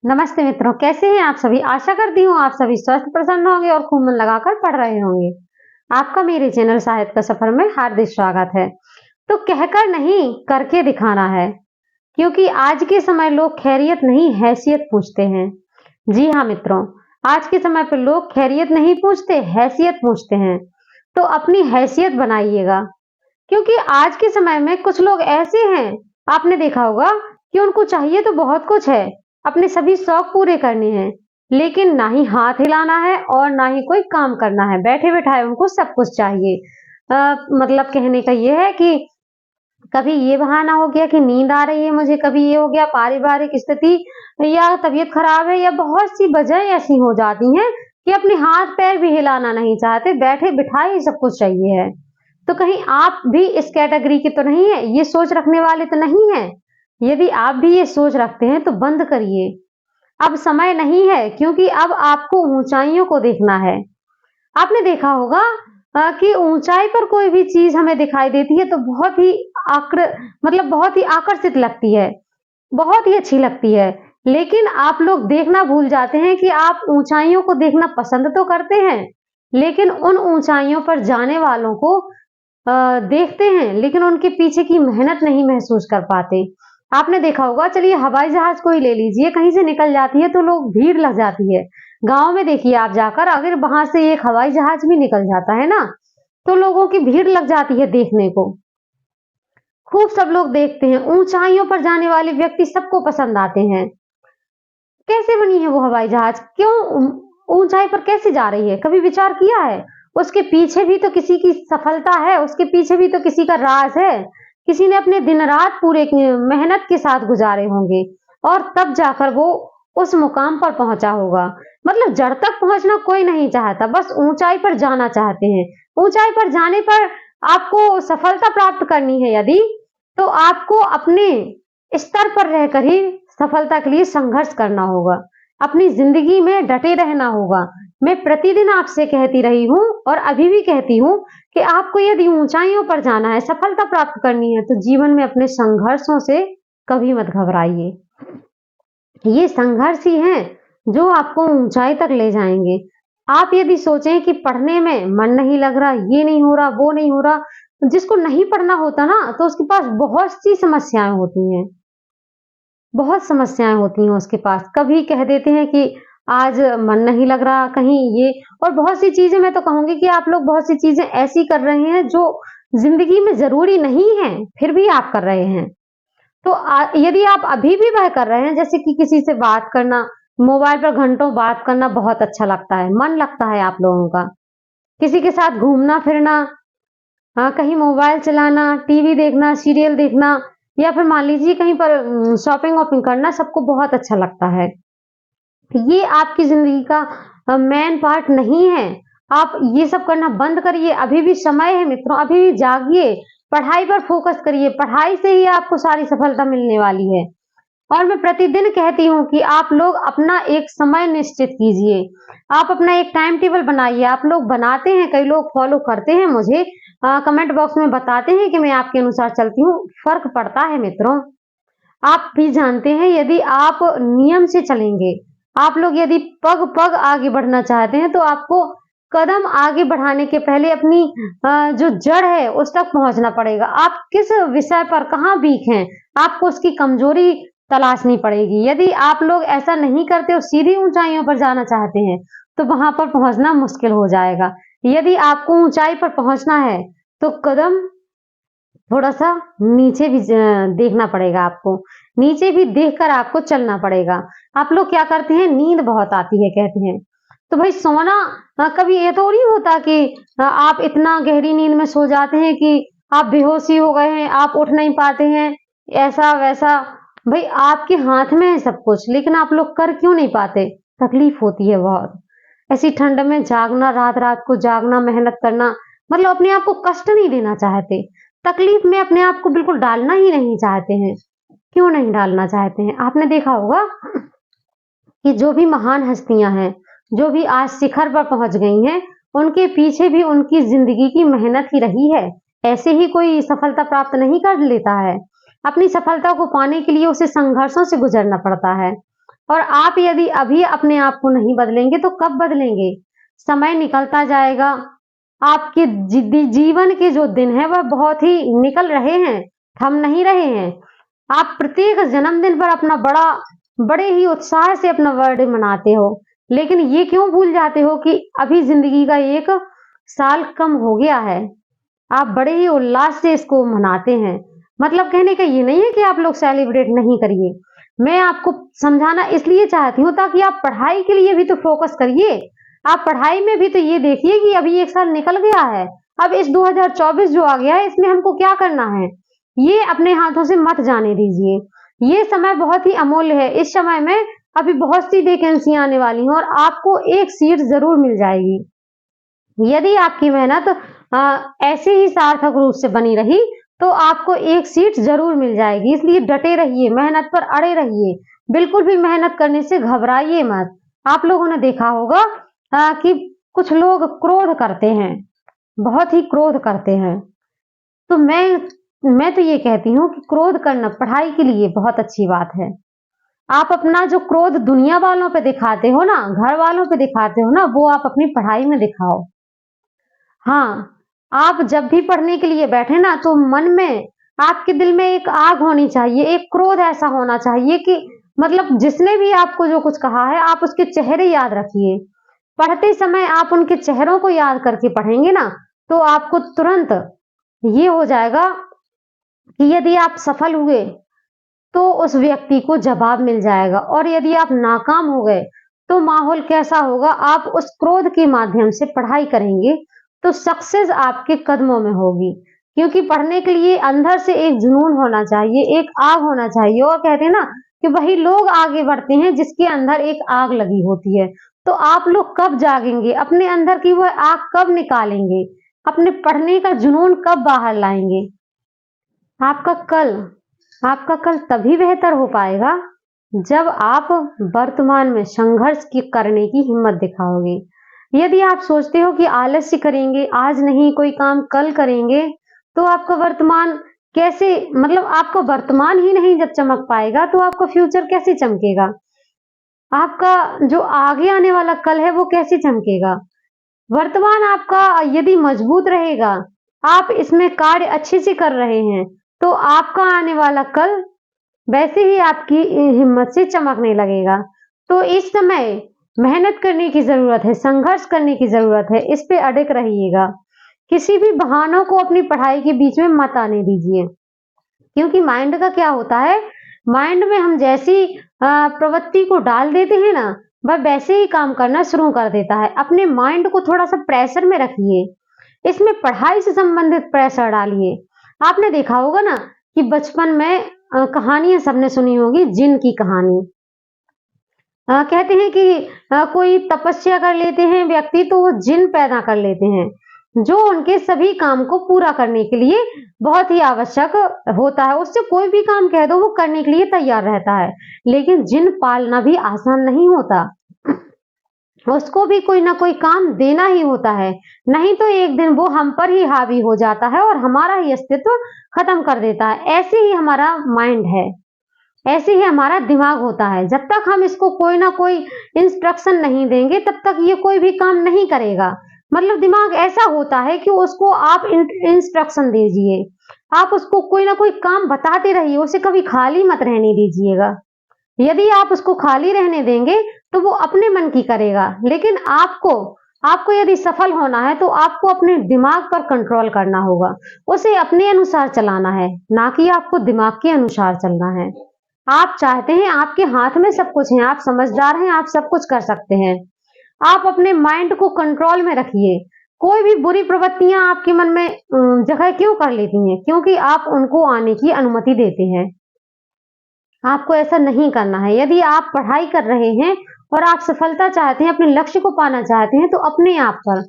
नमस्ते मित्रों, कैसे हैं आप सभी? आशा करती हूँ आप सभी स्वस्थ प्रसन्न होंगे और खूब मन लगाकर पढ़ रहे होंगे। आपका मेरे चैनल साहित्य का सफर में हार्दिक स्वागत है। तो कहकर नहीं, करके दिखाना है, क्योंकि आज के समय लोग खैरियत नहीं हैसियत पूछते हैं। जी हाँ मित्रों, आज के समय पे लोग खैरियत नहीं पूछते, हैसियत पूछते हैं। तो अपनी हैसियत बनाइएगा, क्योंकि आज के समय में कुछ लोग ऐसे हैं, आपने देखा होगा कि उनको चाहिए तो बहुत कुछ है, अपने सभी शौक पूरे करने हैं, लेकिन ना ही हाथ हिलाना है और ना ही कोई काम करना है, बैठे बिठाए उनको सब कुछ चाहिए। मतलब कहने का ये है कि कभी ये बहाना हो गया कि नींद आ रही है मुझे, कभी ये हो गया पारिवारिक स्थिति या तबीयत खराब है, या बहुत सी वजह ऐसी हो जाती हैं कि अपने हाथ पैर भी हिलाना नहीं चाहते, बैठे बिठाए ही सब कुछ चाहिए है। तो कहीं आप भी इस कैटेगरी के तो नहीं है, ये सोच रखने वाले तो नहीं है? यदि आप भी ये सोच रखते हैं तो बंद करिए। अब समय नहीं है, क्योंकि अब आपको ऊंचाइयों को देखना है। आपने देखा होगा कि ऊंचाई पर कोई भी चीज हमें दिखाई देती है तो बहुत ही बहुत ही आकर्षित लगती है, बहुत ही अच्छी लगती है। लेकिन आप लोग देखना भूल जाते हैं कि आप ऊंचाइयों को देखना पसंद तो करते हैं, लेकिन उन ऊंचाइयों पर जाने वालों को देखते हैं, लेकिन उनके पीछे की मेहनत नहीं महसूस कर पाते। आपने देखा होगा, चलिए हवाई जहाज को ही ले लीजिए, कहीं से निकल जाती है तो लोग भीड़ लग जाती है। गांव में देखिए आप जाकर, अगर वहां से एक हवाई जहाज भी निकल जाता है ना, तो लोगों की भीड़ लग जाती है देखने को। खूब सब लोग देखते हैं, ऊंचाइयों पर जाने वाले व्यक्ति सबको पसंद आते हैं। कैसे बनी है वो हवाई जहाज, क्यों ऊंचाई पर कैसे जा रही है, कभी विचार किया है? उसके पीछे भी तो किसी की सफलता है, उसके पीछे भी तो किसी का राज है। किसी ने अपने दिन रात पूरे मेहनत के साथ गुजारे होंगे और तब जाकर वो उस मुकाम पर पहुंचा होगा। मतलब जड़ तक पहुंचना कोई नहीं चाहता, बस ऊंचाई पर जाना चाहते हैं। ऊंचाई पर जाने पर आपको सफलता प्राप्त करनी है यदि, तो आपको अपने स्तर पर रहकर ही सफलता के लिए संघर्ष करना होगा, अपनी जिंदगी में डटे रहना होगा। मैं प्रतिदिन आपसे कहती रही हूँ और अभी भी कहती हूँ कि आपको यदि ऊंचाइयों पर जाना है, सफलता प्राप्त करनी है, तो जीवन में अपने संघर्षों से कभी मत घबराइए। ये संघर्ष ही हैं जो आपको ऊंचाई तक ले जाएंगे। आप यदि सोचें कि पढ़ने में मन नहीं लग रहा, ये नहीं हो रहा, वो नहीं हो रहा, जिसको नहीं पढ़ना होता ना, तो उसके पास बहुत सी समस्याएं होती हैं, बहुत समस्याएं होती हैं उसके पास। कभी कह देते हैं कि आज मन नहीं लग रहा, कहीं ये, और बहुत सी चीजें, मैं तो कहूंगी कि आप लोग बहुत सी चीजें ऐसी कर रहे हैं जो जिंदगी में जरूरी नहीं है, फिर भी आप कर रहे हैं। तो यदि आप अभी भी वह कर रहे हैं, जैसे कि किसी से बात करना, मोबाइल पर घंटों बात करना बहुत अच्छा लगता है, मन लगता है आप लोगों का, किसी के साथ घूमना फिरना, हाँ, कहीं मोबाइल चलाना, टीवी देखना, सीरियल देखना, या फिर मान लीजिए कहीं पर शॉपिंग वॉपिंग करना, सबको बहुत अच्छा लगता है। ये आपकी जिंदगी का मेन पार्ट नहीं है। आप ये सब करना बंद करिए, अभी भी समय है मित्रों, अभी भी जागिए, पढ़ाई पर फोकस करिए, पढ़ाई से ही आपको सारी सफलता मिलने वाली है। और मैं प्रतिदिन कहती हूँ कि आप लोग अपना एक समय निश्चित कीजिए, आप अपना एक टाइम टेबल बनाइए। आप लोग बनाते हैं, कई लोग फॉलो करते हैं, मुझे कमेंट बॉक्स में बताते हैं कि मैं आपके अनुसार चलती हूँ, फर्क पड़ता है मित्रों। आप भी जानते हैं, यदि आप नियम से चलेंगे, आप लोग यदि पग पग आगे बढ़ना चाहते हैं, तो आपको कदम आगे बढ़ाने के पहले अपनी जो जड़ है उस तक पहुंचना पड़ेगा। आप किस विषय पर कहाँ वीक हैं, आपको उसकी कमजोरी तलाशनी पड़ेगी। यदि आप लोग ऐसा नहीं करते और सीधी ऊंचाइयों पर जाना चाहते हैं, तो वहां पर पहुंचना मुश्किल हो जाएगा। यदि आपको ऊंचाई पर पहुंचना है, तो कदम थोड़ा-सा नीचे भी देखना पड़ेगा आपको, नीचे भी देखकर आपको चलना पड़ेगा। आप लोग क्या करते हैं, नींद बहुत आती है कहते हैं, तो भाई सोना, कभी ये थोड़ी होता कि आप इतना गहरी नींद में सो जाते हैं कि आप बेहोश ही हो गए हैं, आप उठ नहीं पाते हैं, ऐसा-वैसा। भाई आपके हाथ में है सब कुछ, लेकिन आप लोग कर क्यों नहीं पाते? तकलीफ होती है बहुत। ऐसी ठंड में जागना, रात-रात को जागना, मेहनत करना, मतलब अपने आप को कष्ट नहीं देना चाहते। तकलीफ में अपने आप को बिल्कुल डालना ही नहीं चाहते हैं। क्यों नहीं डालना चाहते हैं? आपने देखा होगा कि जो भी महान हस्तियां हैं, जो भी आज शिखर पर पहुंच गई हैं, उनके पीछे भी उनकी जिंदगी की मेहनत ही रही है। ऐसे ही कोई सफलता प्राप्त नहीं कर लेता है। अपनी सफलता को पाने के लिए उसे संघर्षों से गुजरना पड़ता है। और आप यदि अभी अपने आप को नहीं बदलेंगे तो कब बदलेंगे? समय निकलता जाएगा, आपके जीवन के जो दिन हैं वह बहुत ही निकल रहे हैं, थम नहीं रहे हैं। आप प्रत्येक जन्मदिन पर अपना बड़े ही उत्साह से अपना बर्थडे मनाते हो, लेकिन ये क्यों भूल जाते हो कि अभी जिंदगी का 1 साल कम हो गया है। आप बड़े ही उल्लास से इसको मनाते हैं। मतलब कहने का ये नहीं है कि आप लोग सेलिब्रेट नहीं करिए। मैं आपको समझाना इसलिए चाहती हूँ ताकि आप पढ़ाई के लिए भी तो फोकस करिए। आप पढ़ाई में भी तो ये देखिए कि अभी 1 साल निकल गया है। अब इस 2024 जो आ गया है इसमें हमको क्या करना है? ये अपने हाथों से मत जाने दीजिए। ये समय बहुत ही अमूल्य है। इस समय में अभी बहुत सी वैकेंसी आने वाली हैं और आपको एक सीट जरूर मिल जाएगी। यदि आपकी मेहनत ऐसे ही सार्थक रूप से बनी रही तो आपको एक सीट जरूर मिल जाएगी। इसलिए डटे रहिए, मेहनत पर अड़े रहिए, बिल्कुल भी मेहनत करने से घबराइए मत। आप लोगों ने देखा होगा कि कुछ लोग क्रोध करते हैं, बहुत ही क्रोध करते हैं। तो मैं तो ये कहती हूँ कि क्रोध करना पढ़ाई के लिए बहुत अच्छी बात है। आप अपना जो क्रोध दुनिया वालों पे दिखाते हो ना, घर वालों पे दिखाते हो ना, वो आप अपनी पढ़ाई में दिखाओ। हाँ, आप जब भी पढ़ने के लिए बैठे ना तो मन में, आपके दिल में एक आग होनी चाहिए, एक क्रोध ऐसा होना चाहिए कि मतलब जिसने भी आपको जो कुछ कहा है आप उसके चेहरे याद रखिए। पढ़ते समय आप उनके चेहरों को याद करके पढ़ेंगे ना तो आपको तुरंत ये हो जाएगा कि यदि आप सफल हुए तो उस व्यक्ति को जवाब मिल जाएगा, और यदि आप नाकाम हो गए तो माहौल कैसा होगा। आप उस क्रोध के माध्यम से पढ़ाई करेंगे तो सक्सेस आपके कदमों में होगी। क्योंकि पढ़ने के लिए अंदर से एक जुनून होना चाहिए, एक आग होना चाहिए। और कहते हैं ना कि वही लोग आगे बढ़ते हैं जिसके अंदर एक आग लगी होती है। तो आप लोग कब जागेंगे, अपने अंदर की वह आग कब निकालेंगे, अपने पढ़ने का जुनून कब बाहर लाएंगे? आपका कल आपका कल तभी बेहतर हो पाएगा जब आप वर्तमान में संघर्ष करने की हिम्मत दिखाओगे। यदि आप सोचते हो कि आलस्य करेंगे, आज नहीं कोई काम कल करेंगे, तो आपका वर्तमान कैसे, मतलब आपका वर्तमान ही नहीं जब चमक पाएगा तो आपका फ्यूचर कैसे चमकेगा? आपका जो आगे आने वाला कल है वो कैसे चमकेगा? वर्तमान आपका यदि मजबूत रहेगा, आप इसमें कार्य अच्छे से कर रहे हैं, तो आपका आने वाला कल वैसे ही आपकी हिम्मत से चमकने लगेगा। तो इस समय मेहनत करने की जरूरत है, संघर्ष करने की जरूरत है, इस पे अडिग रहिएगा। किसी भी बहानों को अपनी पढ़ाई के बीच में मत आने दीजिए। क्योंकि माइंड का क्या होता है, माइंड में हम जैसी प्रवृत्ति को डाल देते हैं ना, वह वैसे ही काम करना शुरू कर देता है। अपने माइंड को थोड़ा सा प्रेशर में रखिए, इसमें पढ़ाई से संबंधित प्रेशर डालिए। आपने देखा होगा ना कि बचपन में कहानियां सबने सुनी होगी, जिन की कहानी। कहते हैं कि कोई तपस्या कर लेते हैं व्यक्ति तो वो जिन पैदा कर लेते हैं जो उनके सभी काम को पूरा करने के लिए बहुत ही आवश्यक होता है। उससे कोई भी काम कह दो वो करने के लिए तैयार रहता है। लेकिन जिन पालना भी आसान नहीं होता, उसको भी कोई ना कोई काम देना ही होता है, नहीं तो एक दिन वो हम पर ही हावी हो जाता है और हमारा ही अस्तित्व खत्म कर देता है। ऐसे ही हमारा माइंड है, ऐसे ही हमारा दिमाग होता है। जब तक हम इसको कोई ना कोई इंस्ट्रक्शन नहीं देंगे तब तक ये कोई भी काम नहीं करेगा। मतलब दिमाग ऐसा होता है कि उसको आप इंस्ट्रक्शन दीजिए, आप उसको कोई ना कोई काम बताते रहिए, उसे कभी खाली मत रहने दीजिएगा। यदि आप उसको खाली रहने देंगे तो वो अपने मन की करेगा। लेकिन आपको यदि सफल होना है तो आपको अपने दिमाग पर कंट्रोल करना होगा, उसे अपने अनुसार चलाना है, ना कि आपको दिमाग के अनुसार चलना है। आप चाहते हैं, आपके हाथ में सब कुछ है, आप समझदार हैं, आप सब कुछ कर सकते हैं। आप अपने माइंड को कंट्रोल में रखिए। कोई भी बुरी प्रवृत्तियां आपके मन में जगह क्यों कर लेती हैं? क्योंकि आप उनको आने की अनुमति देते हैं। आपको ऐसा नहीं करना है। यदि आप पढ़ाई कर रहे हैं और आप सफलता चाहते हैं, अपने लक्ष्य को पाना चाहते हैं, तो अपने आप पर,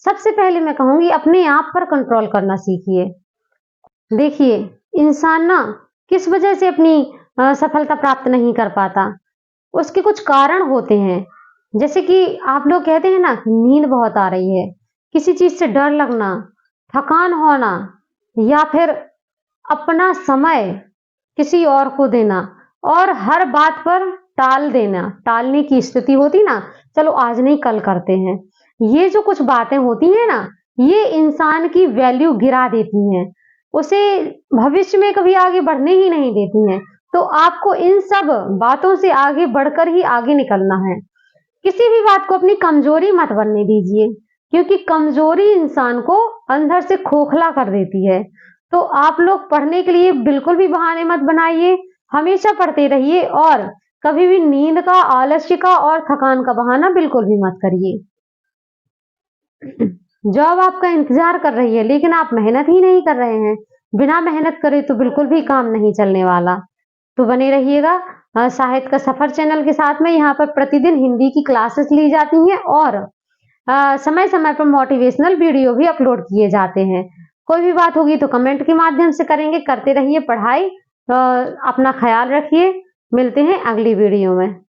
सबसे पहले मैं कहूंगी अपने आप पर कंट्रोल करना सीखिए। देखिए, इंसान ना किस वजह से अपनी सफलता प्राप्त नहीं कर पाता, उसके कुछ कारण होते हैं। जैसे कि आप लोग कहते हैं ना, नींद बहुत आ रही है, किसी चीज से डर लगना, थकान होना, या फिर अपना समय किसी और को देना, और हर बात पर टाल देना, टालने की स्थिति होती ना, चलो आज नहीं कल करते हैं। ये जो कुछ बातें होती हैं ना, ये इंसान की वैल्यू गिरा देती हैं, उसे भविष्य में कभी आगे बढ़ने ही नहीं देती हैं। तो आपको इन सब बातों से आगे बढ़कर ही आगे निकलना है। किसी भी बात को अपनी कमजोरी मत बनने दीजिए, क्योंकि कमजोरी इंसान को अंदर से खोखला कर देती है। तो आप लोग पढ़ने के लिए बिल्कुल भी बहाने मत बनाइए, हमेशा पढ़ते रहिए और कभी भी नींद का, आलस्य का और थकान का बहाना बिल्कुल भी मत करिए। जॉब आपका इंतजार कर रही है, लेकिन आप मेहनत ही नहीं कर रहे हैं। बिना मेहनत करे तो बिल्कुल भी काम नहीं चलने वाला। तो बने रहिएगा साहित्य का सफर चैनल के साथ में। यहाँ पर प्रतिदिन हिंदी की क्लासेस ली जाती हैं और समय समय पर मोटिवेशनल वीडियो भी अपलोड किए जाते हैं। कोई भी बात होगी तो कमेंट के माध्यम से करेंगे। करते रहिए पढ़ाई। अपना ख्याल रखिए। मिलते हैं अगली वीडियो में।